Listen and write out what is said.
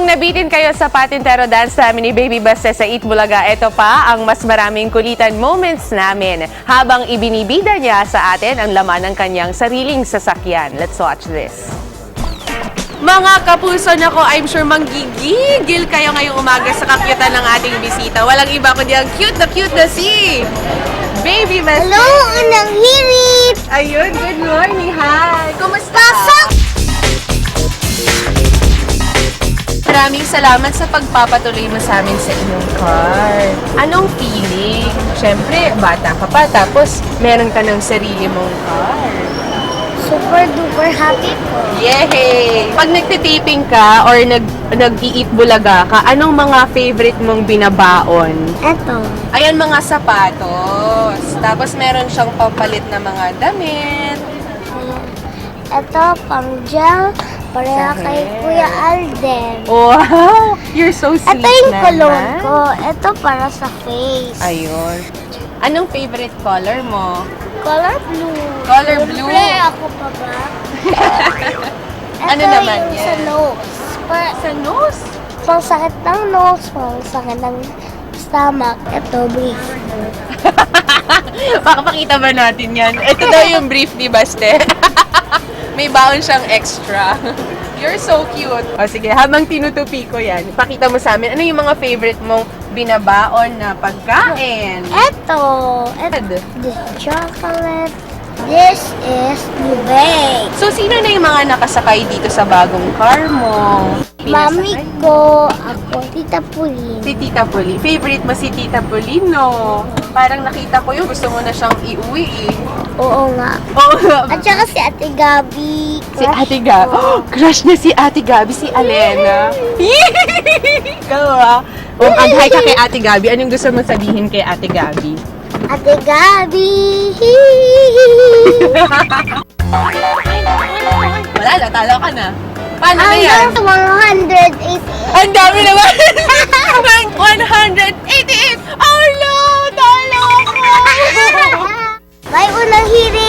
Kung nabitin kayo sa Patintero Dance namin ni Baby Baste sa Eat Bulaga, ito pa ang mas maraming kulitan moments namin habang ibinibida niya sa atin ang laman ng kanyang sariling sasakyan. Let's watch this. Mga kapuso nako, I'm sure manggigigil kayo ngayong umaga sa kakyutan ng ating bisita. Walang iba kundi ang cute na si Baby Baste. Hello, unang hirit! Ayun, good morning. Hi! Kumusta? Maraming salamat sa pagpapatuloy mo sa amin sa inyong car. Anong feeling? Siyempre, bata ka pa, tapos meron ka ng sarili mong car. Super duper happy po. Yay! Pag nagtitaping ka or nag-iit bulaga ka, anong mga favorite mong binabaon? Eto. Ayan, mga sapatos. Tapos meron siyang pampalit na mga damit. Ito, pang gel. Pareha kay Kuya Alden. Wow! You're so sweet Ito yung naman. cologne ko. Ito para sa face. Ayun. Anong favorite color mo? Color blue. Color blue? Siyempre, ako pa ba? Ano Ito naman yung yan? sa nose. Sa nose? Pang sakit ng nose, pang sakit ng stomach. Ito, brief. Pakapakita ba natin yan? Ito daw yung brief ni Baste. May baon siyang extra. You're so cute. O sige, habang tinutupi ko yan, pakita mo sa amin, ano yung mga favorite mong binabaon na pagkain? Ito. This chocolate. This is Nubay. So, sino na yung mga nakasakay dito sa bagong car mo? Mami ko, ako, Tita Pulin. Si Tita Puli. Favorite mo si Tita Puli, no? Parang nakita ko yung gusto mo na siyang iuwi eh. Oo nga. Oh, At saka si Ate Gabi. si Ate Gabi. Oh, crush niya si Ate Gabi, si Alena. Ikaw ah. Hi ka kay Ate Gabi. Anong gusto mo sabihin kay Ate Gabi? Ate Gabi. Wala, natalo ka na. Paano na yan? Hanggang 188. Ang dami naman! 188! Oh no! Talo ko! May unang hirit.